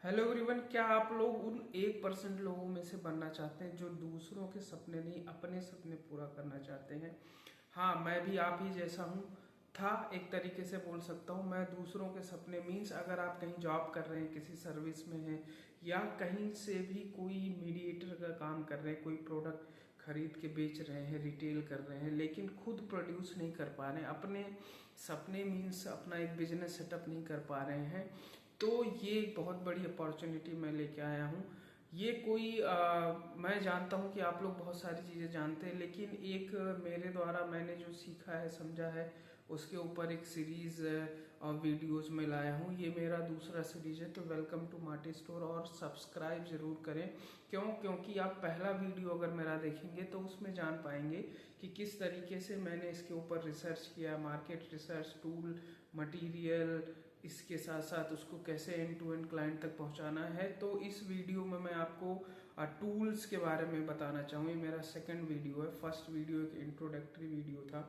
Hello everyone, क्या आप लोग उन 1% लोगों में से बनना चाहते हैं जो दूसरों के सपने नहीं अपने सपने पूरा करना चाहते हैं। हाँ, मैं भी आप ही जैसा हूँ था, एक तरीके से बोल सकता हूँ। मैं दूसरों के सपने मीन्स अगर आप कहीं जॉब कर रहे हैं, किसी सर्विस में हैं या कहीं से भी कोई मीडिएटर का काम कर रहे हैं, कोई प्रोडक्ट खरीद के बेच रहे हैं, रिटेल कर रहे हैं, लेकिन खुद प्रोड्यूस नहीं कर पा रहे हैं, अपने सपने मीन्स अपना एक बिजनेस सेटअप नहीं कर पा रहे हैं, तो ये एक बहुत बड़ी अपॉर्चुनिटी मैं लेके आया हूँ। ये कोई मैं जानता हूँ कि आप लोग बहुत सारी चीज़ें जानते हैं, लेकिन एक मेरे द्वारा मैंने जो सीखा है, समझा है, उसके ऊपर एक सीरीज और वीडियोस में लाया हूँ। ये मेरा दूसरा सीरीज है, तो वेलकम टू माटी स्टोर और सब्सक्राइब जरूर करें। क्योंकि आप पहला वीडियो अगर मेरा देखेंगे तो उसमें जान पाएंगे कि किस तरीके से मैंने इसके ऊपर रिसर्च किया, मार्केट रिसर्च, टूल, मटेरियल, इसके साथ साथ उसको कैसे एंड टू एंड क्लाइंट तक पहुंचाना है। तो इस वीडियो में मैं आपको टूल्स के बारे में बताना चाहूँ। ये मेरा सेकंड वीडियो है। फर्स्ट वीडियो एक इंट्रोडक्टरी वीडियो था,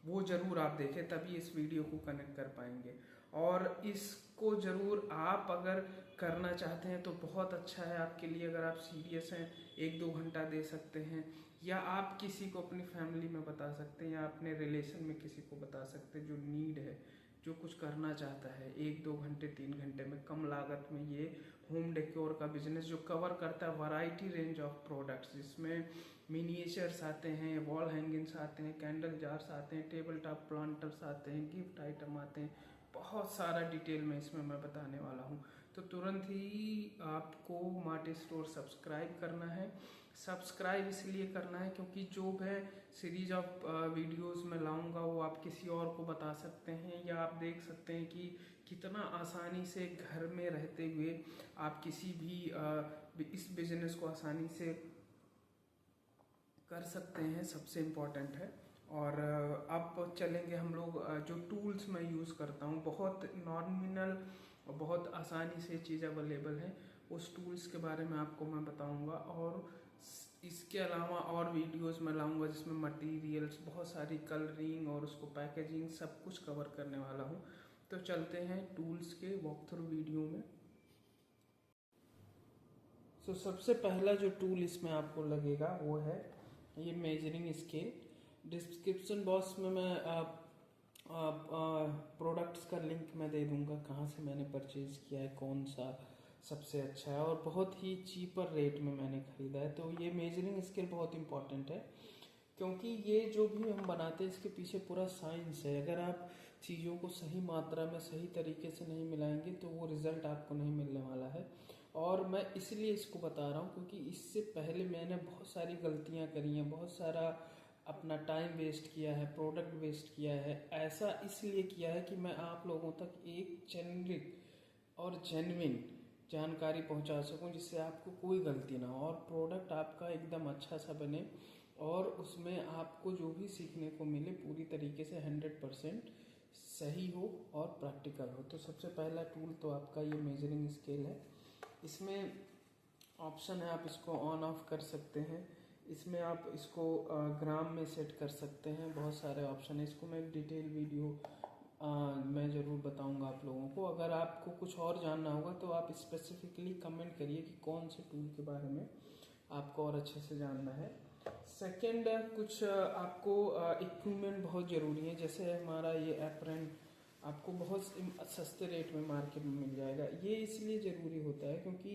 वो जरूर आप देखें, तभी इस वीडियो को कनेक्ट कर पाएंगे। और इसको जरूर आप अगर करना चाहते हैं तो बहुत अच्छा है आपके लिए। अगर आप सीरियस हैं, 1-2 घंटा दे सकते हैं, या आप किसी को अपनी फैमिली में बता सकते हैं, या अपने रिलेशन में किसी को बता सकते हैं जो नीड है, जो कुछ करना चाहता है। 1-2 घंटे 3 घंटे में कम लागत में ये होम डेकोर का बिजनेस जो कवर करता है वैरायटी रेंज ऑफ प्रोडक्ट्स, जिसमें मिनिएचर्स आते हैं, वॉल हैंगिंग्स आते हैं, कैंडल जार्स आते हैं, टेबल टॉप प्लांटर्स आते हैं, गिफ्ट आइटम आते हैं, बहुत सारा डिटेल में इसमें मैं बताने वाला हूँ। तो तुरंत ही आपको माटी स्टोर सब्सक्राइब करना है। सब्सक्राइब इसलिए करना है क्योंकि जो मैं सीरीज ऑफ वीडियोस में लाऊंगा वो आप किसी और को बता सकते हैं, या आप देख सकते हैं कि कितना आसानी से घर में रहते हुए आप किसी भी इस बिजनेस को आसानी से कर सकते हैं। सबसे इम्पोर्टेंट है। और अब चलेंगे हम लोग जो टूल्स मैं यूज़ करता हूँ, बहुत नॉमिनल और बहुत आसानी से चीज़ अवेलेबल है, उस टूल्स के बारे में आपको मैं बताऊंगा। और इसके अलावा और वीडियोस में लाऊंगा जिसमें मटेरियल्स, बहुत सारी कलरिंग और उसको पैकेजिंग सब कुछ कवर करने वाला हूँ। तो चलते हैं टूल्स के वॉक थ्रू वीडियो में। तो सबसे पहला जो टूल इसमें आपको लगेगा वो है ये मेजरिंग स्केल। डिस्क्रिप्शन बॉक्स में मैं प्रोडक्ट्स का लिंक मैं दे दूंगा, कहाँ से मैंने परचेज किया है, कौन सा सबसे अच्छा है, और बहुत ही चीपर रेट में मैंने खरीदा है। तो ये मेजरिंग स्केल बहुत इंपॉर्टेंट है, क्योंकि ये जो भी हम बनाते हैं इसके पीछे पूरा साइंस है। अगर आप चीज़ों को सही मात्रा में सही तरीके से नहीं मिलाएंगे तो वो रिजल्ट आपको नहीं मिलने वाला है। और मैं इसलिए इसको बता रहा हूँ क्योंकि इससे पहले मैंने बहुत सारी गलतियाँ करी हैं, बहुत सारा अपना टाइम वेस्ट किया है, प्रोडक्ट वेस्ट किया है। ऐसा इसलिए किया है कि मैं आप लोगों तक एक जेनरिक और जेन्युइन जानकारी पहुंचा सकूं, जिससे आपको कोई गलती ना हो और प्रोडक्ट आपका एकदम अच्छा सा बने, और उसमें आपको जो भी सीखने को मिले पूरी तरीके से 100% सही हो और प्रैक्टिकल हो। तो सबसे पहला टूल तो आपका ये मेजरिंग स्केल है। इसमें ऑप्शन है, आप इसको ऑन ऑफ कर सकते हैं। इसमें आप इसको ग्राम में सेट कर सकते हैं, बहुत सारे ऑप्शन है। इसको मैं डिटेल वीडियो मैं ज़रूर बताऊंगा आप लोगों को। अगर आपको कुछ और जानना होगा तो आप स्पेसिफिकली कमेंट करिए कि कौन से टूल के बारे में आपको और अच्छे से जानना है। सेकंड, कुछ आपको इक्विपमेंट बहुत ज़रूरी है। जैसे हमारा ये एप्रन आपको बहुत सस्ते रेट में मार्केट में मिल जाएगा। ये इसलिए ज़रूरी होता है क्योंकि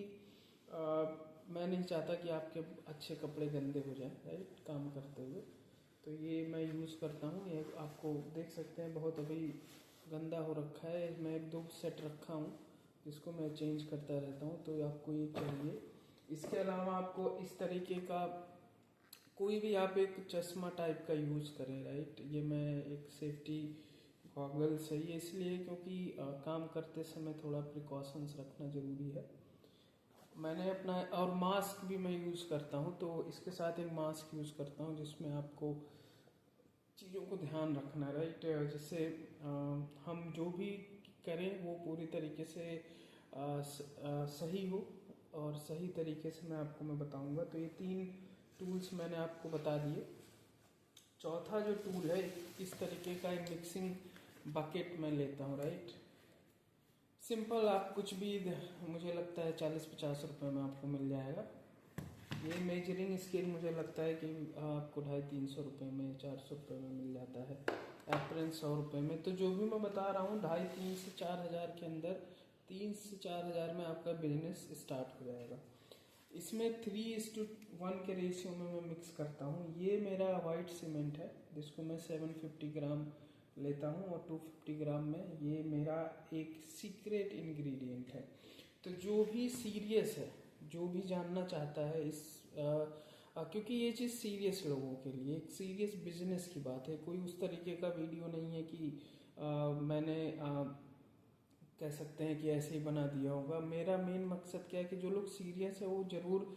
मैं नहीं चाहता कि आपके अच्छे कपड़े गंदे हो जाए, राइट, काम करते हुए। तो ये मैं यूज़ करता हूँ। ये आपको देख सकते हैं बहुत अभी गंदा हो रखा है। मैं 1-2 सेट रखा हूँ जिसको मैं चेंज करता रहता हूँ, तो आपको ये चाहिए। इसके अलावा आपको इस तरीके का कोई भी आप एक चश्मा टाइप का यूज़ करें, राइट। ये मैं एक सेफ्टी गॉगल सही है इसलिए क्योंकि काम करते समय थोड़ा प्रिकॉशंस रखना ज़रूरी है। मैंने अपना और मास्क भी मैं यूज़ करता हूँ, तो इसके साथ एक मास्क यूज़ करता हूँ जिसमें आपको चीज़ों को ध्यान रखना, राइट, जिससे हम जो भी करें वो पूरी तरीके से सही हो, और सही तरीके से मैं बताऊंगा। तो ये 3 टूल्स मैंने आपको बता दिए। चौथा जो टूल है, इस तरीके का एक मिक्सिंग बकेट मैं लेता हूँ, राइट। सिंपल आप कुछ भी मुझे लगता है 40-50 रुपये में आपको मिल जाएगा। ये मेजरिंग स्केल मुझे लगता है कि आपको 250-300 रुपये में, 400 रुपये में मिल जाता है। एप्रन 100 रुपये में। तो जो भी मैं बता रहा हूँ 2,500 से 4,000 के अंदर, 3 से 4,000 में आपका बिजनेस स्टार्ट हो जाएगा। इसमें 3:1 के रेशियो में मैं मिक्स करता हूँ। ये मेरा वाइट सीमेंट है जिसको मैं 750 ग्राम लेता हूँ, और 250 ग्राम में ये मेरा एक सीक्रेट इंग्रेडिएंट है। तो जो भी सीरियस है, जो भी जानना चाहता है इस क्योंकि ये चीज़ सीरियस लोगों के लिए, एक सीरियस बिजनेस की बात है। कोई उस तरीके का वीडियो नहीं है कि मैंने कह सकते हैं कि ऐसे ही बना दिया होगा। मेरा मेन मकसद क्या है कि जो लोग सीरियस है वो ज़रूर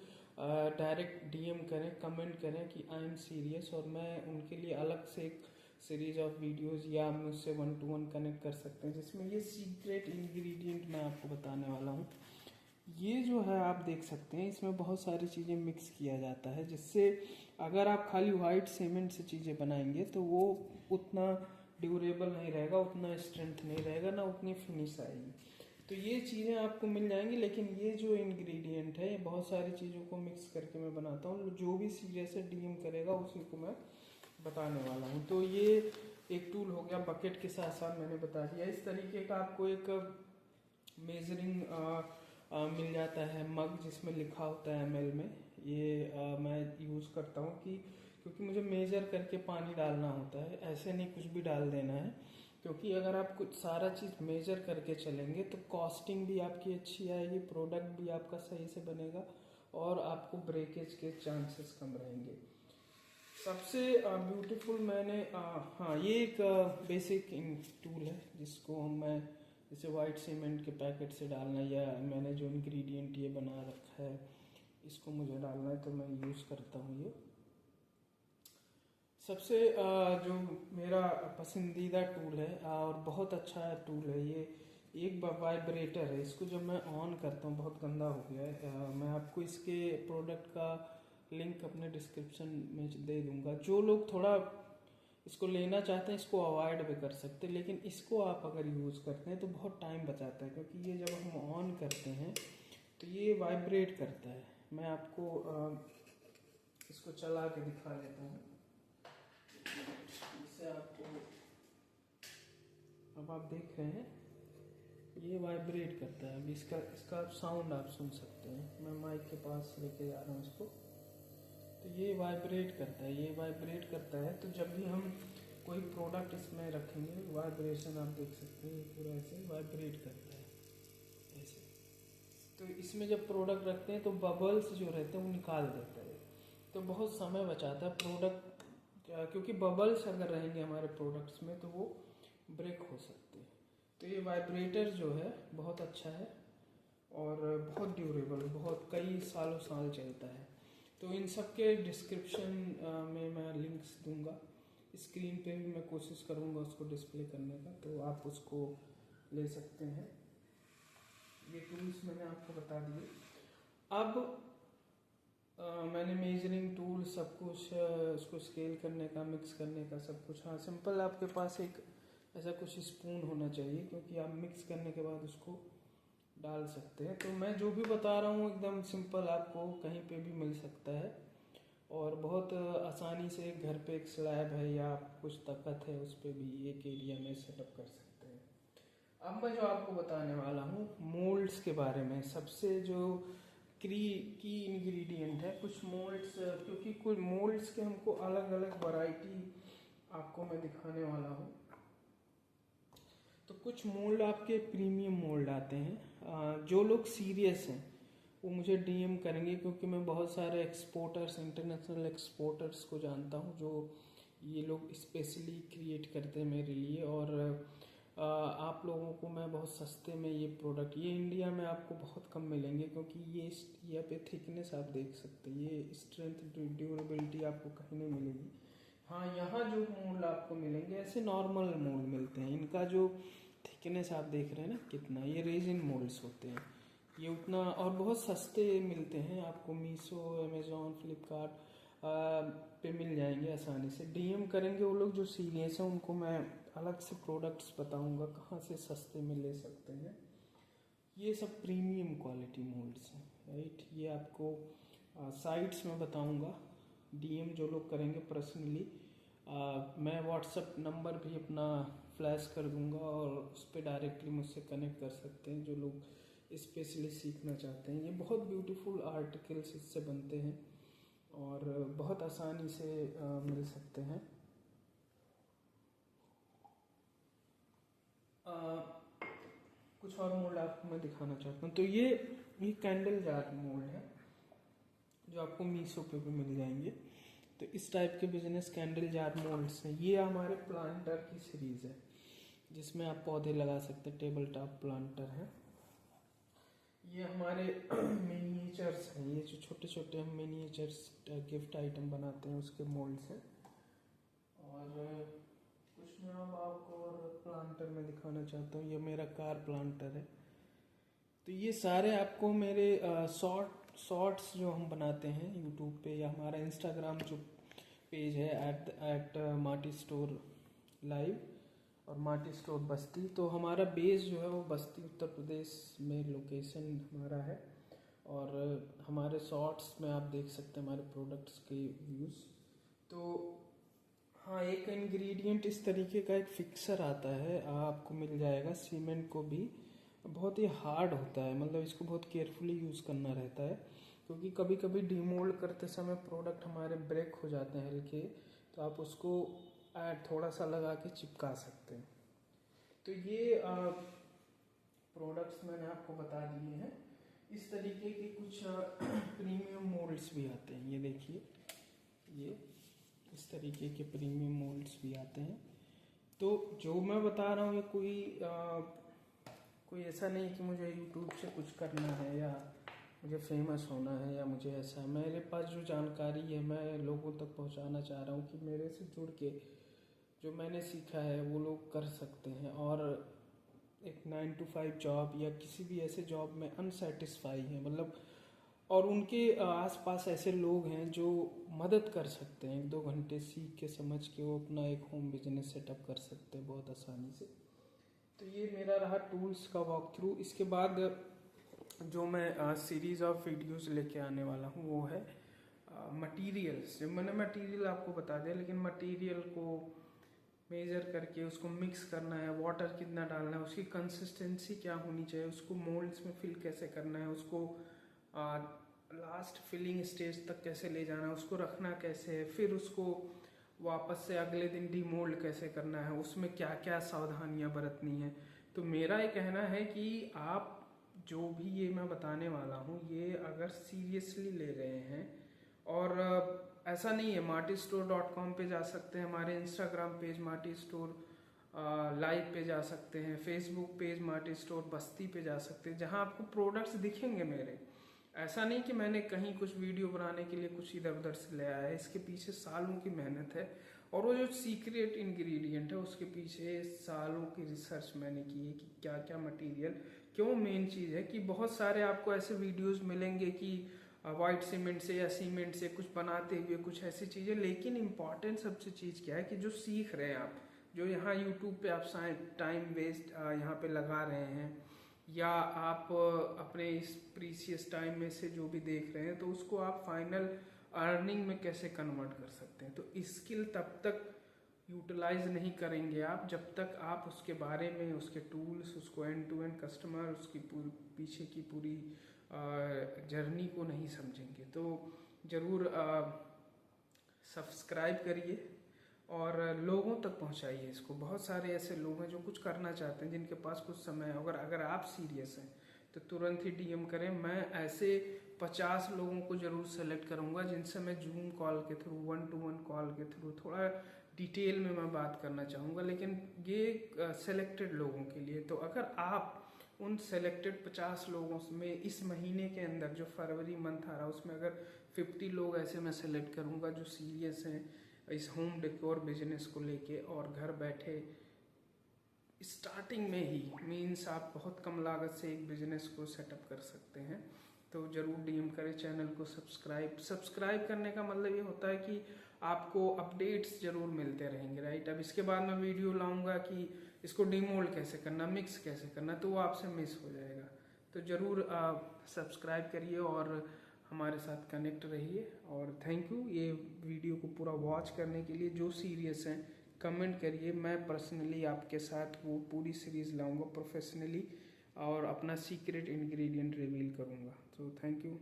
डायरेक्ट डीएम करें, कमेंट करें कि आई एम सीरियस, और मैं उनके लिए अलग से एक सीरीज ऑफ वीडियोस या मुझसे 1-to-1 कनेक्ट कर सकते हैं, जिसमें ये सीक्रेट इंग्रेडिएंट मैं आपको बताने वाला हूँ। ये जो है आप देख सकते हैं, इसमें बहुत सारी चीज़ें मिक्स किया जाता है, जिससे अगर आप खाली वाइट सीमेंट से चीज़ें बनाएंगे तो वो उतना ड्यूरेबल नहीं रहेगा, उतना स्ट्रेंथ नहीं रहेगा, ना उतनी फिनिश आएगी। तो ये चीज़ें आपको मिल जाएंगी, लेकिन ये जो इंग्रेडिएंट है ये बहुत सारी चीज़ों को मिक्स करके मैं बनाता हूँ। जो भी सीरियस से डीएम करेगा उसी को मैं बताने वाला हूँ। तो ये एक टूल हो गया, बकेट के साथ साथ मैंने बता दिया। इस तरीके का आपको एक मेजरिंग मिल जाता है मग, जिसमें लिखा होता है ml में। ये मैं यूज़ करता हूँ कि क्योंकि मुझे मेजर करके पानी डालना होता है, ऐसे नहीं कुछ भी डाल देना है। क्योंकि अगर आप कुछ सारा चीज़ मेजर करके चलेंगे तो कॉस्टिंग भी आपकी अच्छी आएगी, प्रोडक्ट भी आपका सही से बनेगा, और आपको ब्रेकेज के चांसेस कम रहेंगे। सबसे ब्यूटीफुल मैंने हाँ, ये एक बेसिक टूल है जिसको मैं जैसे वाइट सीमेंट के पैकेट से डालना, या मैंने जो इंग्रेडिएंट ये बना रखा है इसको मुझे डालना है, तो मैं यूज़ करता हूँ ये। सबसे जो मेरा पसंदीदा टूल है और बहुत अच्छा टूल है ये, एक वाइब्रेटर है। इसको जब मैं ऑन करता हूँ, बहुत गंदा हो गया है, मैं आपको इसके प्रोडक्ट का लिंक अपने डिस्क्रिप्शन में दे दूंगा। जो लोग थोड़ा इसको लेना चाहते हैं इसको अवॉइड भी कर सकते हैं, लेकिन इसको आप अगर यूज़ करते हैं तो बहुत टाइम बचाता है, क्योंकि ये जब हम ऑन करते हैं तो ये वाइब्रेट करता है। मैं आपको इसको चला के दिखा देता हूँ, इससे आपको, अब आप देख रहे हैं ये वाइब्रेट करता है। अब इसका साउंड आप सुन सकते हैं। मैं माइक के पास लेके जा रहा हूँ इसको, तो ये वाइब्रेट करता है, ये वाइब्रेट करता है। तो जब भी हम कोई प्रोडक्ट इसमें रखेंगे, वाइब्रेशन आप देख सकते हैं, पूरा ऐसे वाइब्रेट करता है ऐसे। तो इसमें जब प्रोडक्ट रखते हैं तो बबल्स जो रहते हैं वो निकाल देता है, तो बहुत समय बचाता है प्रोडक्ट, क्योंकि बबल्स अगर रहेंगे हमारे प्रोडक्ट्स में तो वो ब्रेक हो सकते हैं। तो ये वाइब्रेटर जो है बहुत अच्छा है और बहुत ड्यूरेबल, बहुत कई सालों साल चलता है। तो इन सब के डिस्क्रिप्शन में मैं लिंक्स दूंगा। स्क्रीन पे भी मैं कोशिश करूंगा उसको डिस्प्ले करने का, तो आप उसको ले सकते हैं। ये टूल्स मैंने आपको बता दिए। अब मैंने मेजरिंग टूल सब कुछ, उसको स्केल करने का, मिक्स करने का सब कुछ। हाँ, सिंपल आपके पास एक ऐसा कुछ स्पून होना चाहिए, क्योंकि आप मिक्स करने के बाद उसको डाल सकते हैं। तो मैं जो भी बता रहा हूँ एकदम सिंपल, आपको कहीं पे भी मिल सकता है, और बहुत आसानी से घर पे एक स्लैब है या कुछ तखत है उस पर भी एक एरिया में सेटअप कर सकते हैं। अब मैं जो आपको बताने वाला हूँ मोल्ड्स के बारे में, सबसे जो की इंग्रेडिएंट है कुछ मोल्ड्स, क्योंकि कुछ मोल्ड्स के हमको अलग अलग वैरायटी आपको मैं दिखाने वाला हूँ। तो कुछ मोल्ड आपके प्रीमियम मोल्ड आते हैं। जो लोग सीरियस हैं वो मुझे डीएम करेंगे, क्योंकि मैं बहुत सारे एक्सपोर्टर्स, इंटरनेशनल एक्सपोर्टर्स को जानता हूँ जो ये लोग स्पेशली क्रिएट करते हैं मेरे लिए। और आप लोगों को मैं बहुत सस्ते में ये प्रोडक्ट, ये इंडिया में आपको बहुत कम मिलेंगे, क्योंकि ये यहाँ पे थिकनेस आप देख सकते हैं, ये स्ट्रेंथ ड्यूरेबिलिटी आपको कहीं नहीं मिलेगी। हाँ, यहाँ जो मोल्ड आपको मिलेंगे ऐसे नॉर्मल मोल्ड मिलते हैं। इनका जो थिकनेस आप देख रहे हैं ना कितना, ये रेजिन मोल्ड्स होते हैं, ये उतना और बहुत सस्ते मिलते हैं आपको। मीशो, अमेज़ॉन, फ्लिपकार्ट पे मिल जाएंगे आसानी से। डीएम करेंगे वो लोग जो सीरियस हैं, उनको मैं अलग से प्रोडक्ट्स बताऊंगा कहाँ से सस्ते में ले सकते हैं। ये सब प्रीमियम क्वालिटी मोल्ड्स हैं, राइट। ये आपको साइट्स में बताऊंगा, डीएम जो लोग करेंगे पर्सनली, मैं व्हाट्सअप नंबर भी अपना फ्लैश कर दूंगा और उस पर डायरेक्टली मुझसे कनेक्ट कर सकते हैं जो लोग स्पेशली सीखना चाहते हैं। ये बहुत ब्यूटीफुल आर्टिकल्स इससे बनते हैं और बहुत आसानी से मिल सकते हैं। कुछ और मोल्ड आपको मैं दिखाना चाहता हूँ। तो ये कैंडल जार मोल्ड है जो आपको मीशो पे भी मिल जाएंगे। तो इस टाइप के बिजनेस कैंडल जार मोल्ड्स हैं। ये हमारे प्लांटर की सीरीज़ है जिसमें आप पौधे लगा सकते हैं, टेबल टॉप प्लांटर है। ये हमारे मिनिएचर्स हैं, ये जो छोटे छोटे हम मिनिएचर्स गिफ्ट आइटम बनाते हैं उसके मोल्ड्स हैं। और कुछ मैं अब आपको और प्लांटर में दिखाना चाहता हूँ। ये मेरा कार प्लांटर है। तो ये सारे आपको मेरे शॉर्ट्स जो हम बनाते हैं यूट्यूब पे या हमारा इंस्टाग्राम जो पेज है एट माटी स्टोर लाइव और माटी स्टोर बस्ती, तो हमारा बेस जो है वो बस्ती उत्तर प्रदेश में लोकेशन हमारा है। और हमारे शॉर्ट्स में आप देख सकते हैं हमारे प्रोडक्ट्स के व्यूज़। तो हाँ, एक इंग्रेडिएंट इस तरीके का एक फिक्सर आता है, आपको मिल जाएगा सीमेंट को भी, बहुत ही हार्ड होता है, मतलब इसको बहुत केयरफुली यूज़ करना रहता है क्योंकि कभी कभी डीमोल्ड करते समय प्रोडक्ट हमारे ब्रेक हो जाते हैं हल्के, तो आप उसको थोड़ा सा लगा के चिपका सकते हैं। तो ये प्रोडक्ट्स मैंने आपको बता दिए हैं। इस तरीके के कुछ प्रीमियम मोल्ड्स भी आते हैं। ये देखिए, ये इस तरीके के प्रीमियम मोल्ड्स भी आते हैं। तो जो मैं बता रहा हूँ ये कोई ऐसा नहीं कि मुझे यूट्यूब से कुछ करना है या मुझे फेमस होना है या मुझे ऐसा, मेरे पास जो जानकारी है मैं लोगों तक पहुंचाना चाह रहा हूँ कि मेरे से जुड़ के जो मैंने सीखा है वो लोग कर सकते हैं और एक 9 to 5 जॉब या किसी भी ऐसे जॉब में अनसेटिस्फाई है, मतलब, और उनके आसपास ऐसे लोग हैं जो मदद कर सकते हैं, 1-2 घंटे सीख के समझ के वो अपना एक होम बिजनेस सेटअप कर सकते हैं बहुत आसानी से। तो ये मेरा रहा टूल्स का वॉक थ्रू। इसके बाद जो मैं सीरीज़ ऑफ वीडियोस लेके आने वाला हूँ वो है मटेरियल्स। जब मैंने मटेरियल आपको बता दिया, लेकिन मटेरियल को मेजर करके उसको मिक्स करना है, वाटर कितना डालना है, उसकी कंसिस्टेंसी क्या होनी चाहिए, उसको मोल्ड्स में फिल कैसे करना है, उसको लास्ट फिलिंग स्टेज तक कैसे ले जाना है, उसको रखना कैसे है, फिर उसको वापस से अगले दिन डीमोल्ड कैसे करना है, उसमें क्या क्या सावधानियां बरतनी है। तो मेरा ये कहना है कि आप जो भी ये मैं बताने वाला हूँ ये अगर सीरियसली ले रहे हैं, और ऐसा नहीं है, martystore.com पे जा सकते हैं, हमारे इंस्टाग्राम पेज माटी स्टोर लाइव पे जा सकते हैं, फेसबुक पेज माटी स्टोर बस्ती पे जा सकते हैं, जहाँ आपको प्रोडक्ट्स दिखेंगे मेरे। ऐसा नहीं कि मैंने कहीं कुछ वीडियो बनाने के लिए कुछ इधर उधर से ले आया है, इसके पीछे सालों की मेहनत है और वो जो सीक्रेट इंग्रेडिएंट है उसके पीछे सालों की रिसर्च मैंने की है कि क्या क्या मटेरियल क्यों मेन चीज़ है। कि बहुत सारे आपको ऐसे वीडियोस मिलेंगे कि वाइट सीमेंट से या सीमेंट से कुछ बनाते हुए कुछ ऐसी चीज़ें, लेकिन इम्पॉर्टेंट सबसे चीज़ क्या है कि जो सीख रहे हैं आप, जो यहाँ यूट्यूब पे आप टाइम वेस्ट यहाँ पे लगा रहे हैं या आप अपने इस प्रीसियस टाइम में से जो भी देख रहे हैं, तो उसको आप फाइनल अर्निंग में कैसे कन्वर्ट कर सकते हैं। तो स्किल तब तक यूटिलाइज नहीं करेंगे आप जब तक आप उसके बारे में, उसके टूल्स, उसको एंड टू एंड कस्टमर, उसकी पीछे की पूरी जर्नी को नहीं समझेंगे। तो ज़रूर सब्सक्राइब करिए और लोगों तक पहुंचाइए इसको। बहुत सारे ऐसे लोग हैं जो कुछ करना चाहते हैं, जिनके पास कुछ समय है। अगर आप सीरियस हैं तो तुरंत ही डीएम करें। मैं ऐसे 50 लोगों को ज़रूर सेलेक्ट करूंगा जिनसे मैं जूम कॉल के थ्रू, 1-to-1 कॉल के थ्रू थोड़ा डिटेल में मैं बात करना चाहूँगा, लेकिन ये सेलेक्टेड लोगों के लिए। तो अगर आप उन सेलेक्टेड 50 लोगों में इस महीने के अंदर, जो फरवरी मंथ आ रहा है, उसमें अगर 50 लोग ऐसे मैं सेलेक्ट करूँगा जो सीरियस हैं इस होम डेकोर बिजनेस को लेके, और घर बैठे स्टार्टिंग में ही मीन्स आप बहुत कम लागत से एक बिजनेस को सेटअप कर सकते हैं, तो ज़रूर डीएम करें। चैनल को सब्सक्राइब करने का मतलब ये होता है कि आपको अपडेट्स ज़रूर मिलते रहेंगे, राइट। अब इसके बाद मैं वीडियो लाऊंगा कि इसको डीमोल्ड कैसे करना, मिक्स कैसे करना, तो वो आपसे मिस हो जाएगा। तो ज़रूर सब्सक्राइब करिए और हमारे साथ कनेक्ट रहिए। और थैंक यू ये वीडियो को पूरा वॉच करने के लिए। जो सीरियस हैं कमेंट करिए, मैं पर्सनली आपके साथ वो पूरी सीरीज़ लाऊंगा प्रोफेशनली और अपना सीक्रेट इंग्रेडिएंट रिवील करूंगा। तो थैंक यू।